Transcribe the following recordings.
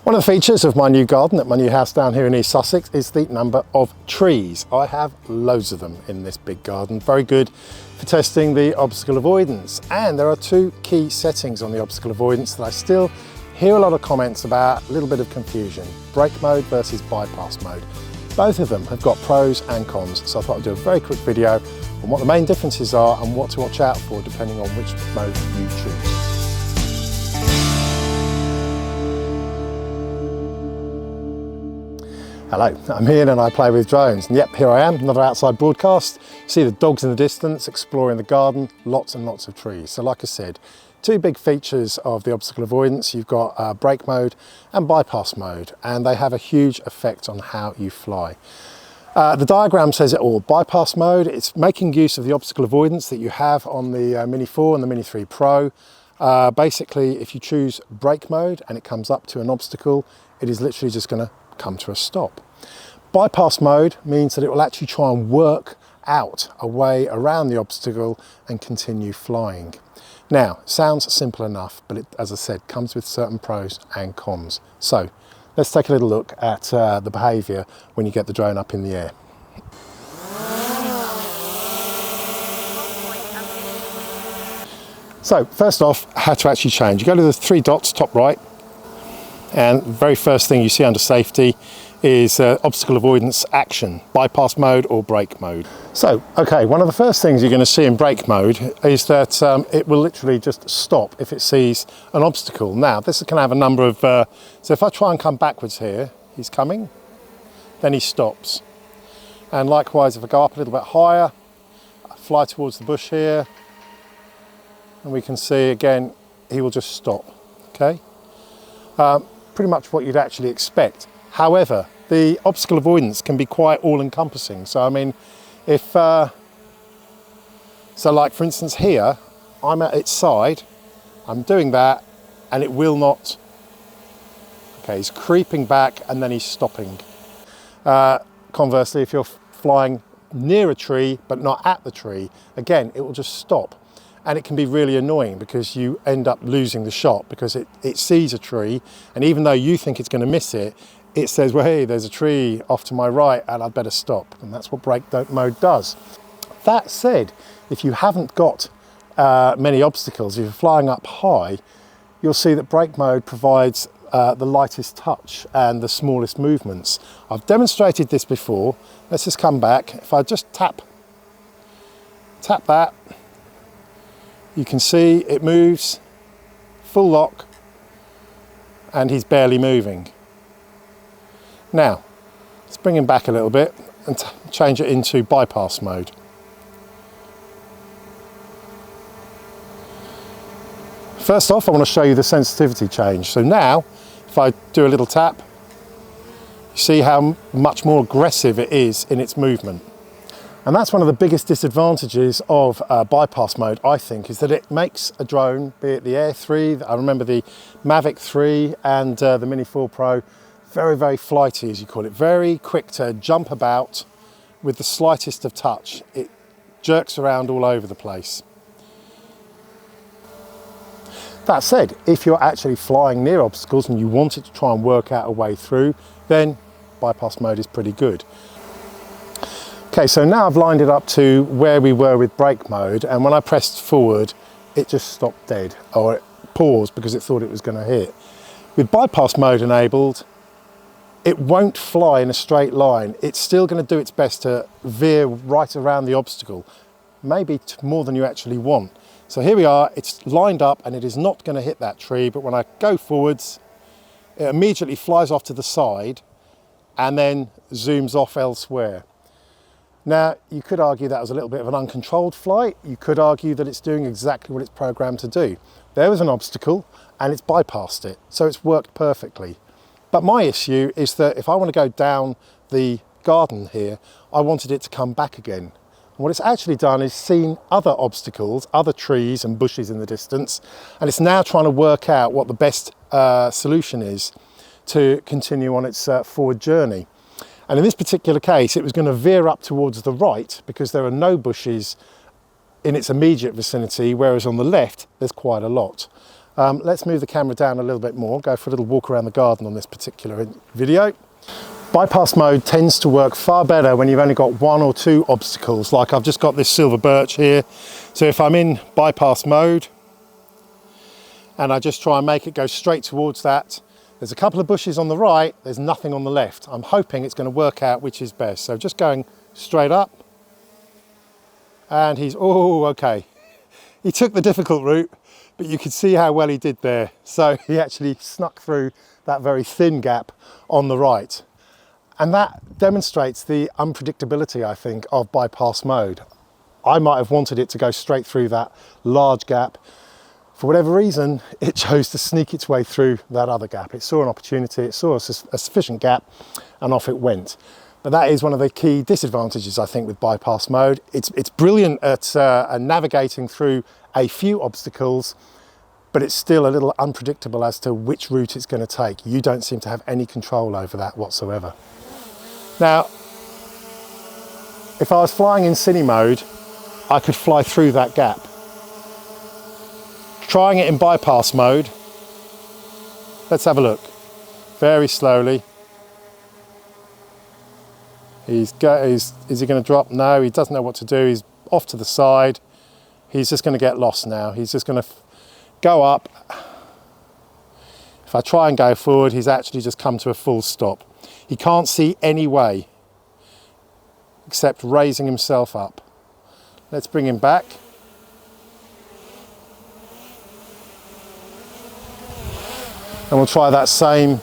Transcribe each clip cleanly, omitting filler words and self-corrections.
One of the features of my new garden at my new house down here in East Sussex is the number of trees. I have loads of them in this big garden. Very good for testing the obstacle avoidance. And there are two key settings on the obstacle avoidance that I still hear a lot of comments about, a little bit of confusion. Brake mode versus bypass mode. Both of them have got pros and cons, so I thought I'd do a very quick video on what the main differences are and what to watch out for depending on which mode you choose. Hello, I'm Ian and I play with drones. And yep, here I am, another outside broadcast. See the dogs in the distance, exploring the garden, lots and lots of trees. So like I said, two big features of the obstacle avoidance. You've got brake mode and bypass mode, and they have a huge effect on how you fly. The diagram says it all. Bypass mode, it's making use of the obstacle avoidance that you have on the Mini 4 and the Mini 3 Pro. Basically, if you choose brake mode and it comes up to an obstacle, it is literally just going to come to a stop. Bypass mode means that it will actually try and work out a way around the obstacle and continue flying. Now, sounds simple enough, but it, as I said, comes with certain pros and cons. So let's take a little look at the behaviour when you get the drone up in the air. So first off, how to actually change. You go to the three dots top right, and the very first thing you see under safety is obstacle avoidance action, bypass mode or brake mode. So, okay, one of the first things you're going to see in brake mode is that it will literally just stop if it sees an obstacle. Now, this can have a number of, so if I try and come backwards here, he's coming, then he stops. And likewise, if I go up a little bit higher, I fly towards the bush here, and we can see again, he will just stop, okay? Pretty much what you'd actually expect. However, the obstacle avoidance can be quite all-encompassing. So I mean, if, so like for instance here, I'm at its side, I'm doing that, and it will not, okay, he's creeping back and then he's stopping. Conversely, if you're flying near a tree but not at the tree, again, it will just stop. And it can be really annoying because you end up losing the shot because it sees a tree, and even though you think it's going to miss it, it says, well, hey, there's a tree off to my right and I'd better stop. And that's what brake mode does. That said, if you haven't got many obstacles, if you're flying up high, you'll see that brake mode provides the lightest touch and the smallest movements. I've demonstrated this before. Let's just come back. If I just tap that, you can see it moves, full lock, and he's barely moving. Now, let's bring him back a little bit and change it into bypass mode. First off, I want to show you the sensitivity change. So now, if I do a little tap, you see how much more aggressive it is in its movement. And that's one of the biggest disadvantages of bypass mode, I think, is that it makes a drone, be it the Air 3, I remember the Mavic 3 and the Mini 4 Pro, very, very flighty, as you call it, very quick to jump about with the slightest of touch. It jerks around all over the place. That said, if you're actually flying near obstacles and you want it to try and work out a way through, then bypass mode is pretty good. Okay, so now I've lined it up to where we were with brake mode, and when I pressed forward, it just stopped dead, or it paused because it thought it was going to hit. With bypass mode enabled, it won't fly in a straight line. It's still going to do its best to veer right around the obstacle, maybe more than you actually want. So here we are, it's lined up and it is not going to hit that tree, but when I go forwards, it immediately flies off to the side and then zooms off elsewhere. Now, you could argue that was a little bit of an uncontrolled flight. You could argue that it's doing exactly what it's programmed to do. There was an obstacle and it's bypassed it, so it's worked perfectly. But my issue is that if I want to go down the garden here, I wanted it to come back again. And what it's actually done is seen other obstacles, other trees and bushes in the distance, and it's now trying to work out what the best solution is to continue on its forward journey. And in this particular case, it was going to veer up towards the right because there are no bushes in its immediate vicinity, whereas on the left, there's quite a lot. Let's move the camera down a little bit more, go for a little walk around the garden on this particular video. Bypass mode tends to work far better when you've only got one or two obstacles, like I've just got this silver birch here. So if I'm in bypass mode and I just try and make it go straight towards that, there's a couple of bushes on the right, there's nothing on the left. I'm hoping it's going to work out which is best. So just going straight up, and he's, oh, okay. He took the difficult route, but you could see how well he did there. So he actually snuck through that very thin gap on the right. And that demonstrates the unpredictability, I think, of bypass mode. I might have wanted it to go straight through that large gap. For whatever reason, it chose to sneak its way through that other gap. It saw an opportunity, it saw a sufficient gap, and off it went. But that is one of the key disadvantages, I think, with bypass mode. It's brilliant at navigating through a few obstacles, but it's still a little unpredictable as to which route it's going to take. You don't seem to have any control over that whatsoever. Now, if I was flying in cine mode, I could fly through that gap. Trying it in bypass mode, let's have a look. Very slowly. Is he going to drop? No, he doesn't know what to do. He's off to the side. He's just going to get lost now. He's just going to go up. If I try and go forward, he's actually just come to a full stop. He can't see any way except raising himself up. Let's bring him back. And we'll try that same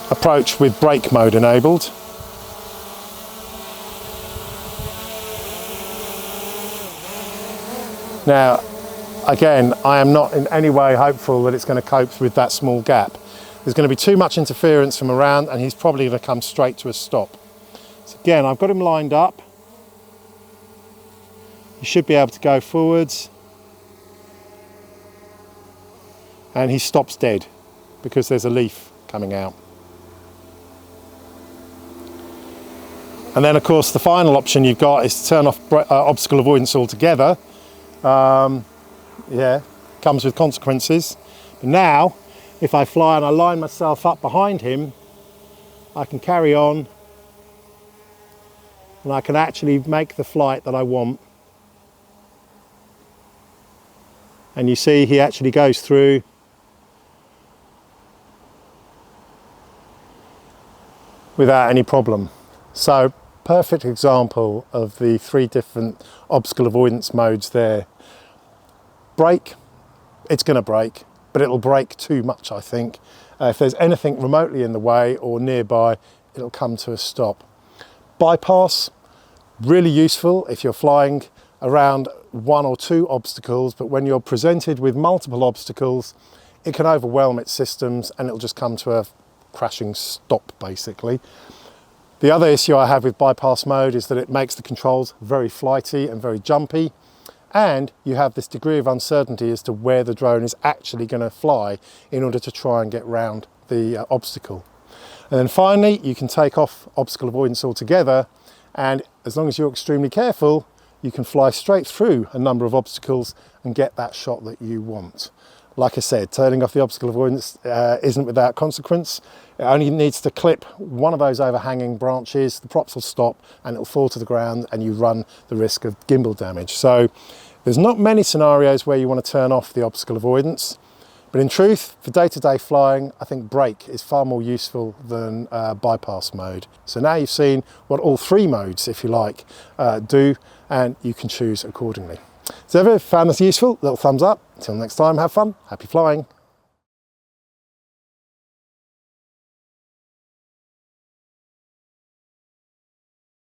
approach with brake mode enabled. Now, again, I am not in any way hopeful that it's going to cope with that small gap. There's going to be too much interference from around, and he's probably going to come straight to a stop. So again, I've got him lined up. He should be able to go forwards. And he stops dead because there's a leaf coming out. And then, of course, the final option you've got is to turn off obstacle avoidance altogether. Yeah, comes with consequences. But now, if I fly and I line myself up behind him, I can carry on and I can actually make the flight that I want. And you see he actually goes through. Without any problem. So, perfect example of the three different obstacle avoidance modes there. Brake, it's going to brake, but it'll brake too much, I think. If there's anything remotely in the way or nearby, it'll come to a stop. Bypass, really useful if you're flying around one or two obstacles, but when you're presented with multiple obstacles, it can overwhelm its systems and it'll just come to a crashing stop, basically. The other issue I have with bypass mode is that it makes the controls very flighty and very jumpy, and you have this degree of uncertainty as to where the drone is actually going to fly in order to try and get round the obstacle. And then finally, you can take off obstacle avoidance altogether, and as long as you're extremely careful, you can fly straight through a number of obstacles and get that shot that you want. Like I said, turning off the obstacle avoidance isn't without consequence. It only needs to clip one of those overhanging branches, the props will stop and it'll fall to the ground and you run the risk of gimbal damage. So there's not many scenarios where you want to turn off the obstacle avoidance, but in truth, for day-to-day flying, I think brake is far more useful than bypass mode. So now you've seen what all three modes, if you like, do, and you can choose accordingly. So if you found this useful, little thumbs up. Until next time, have fun, happy flying.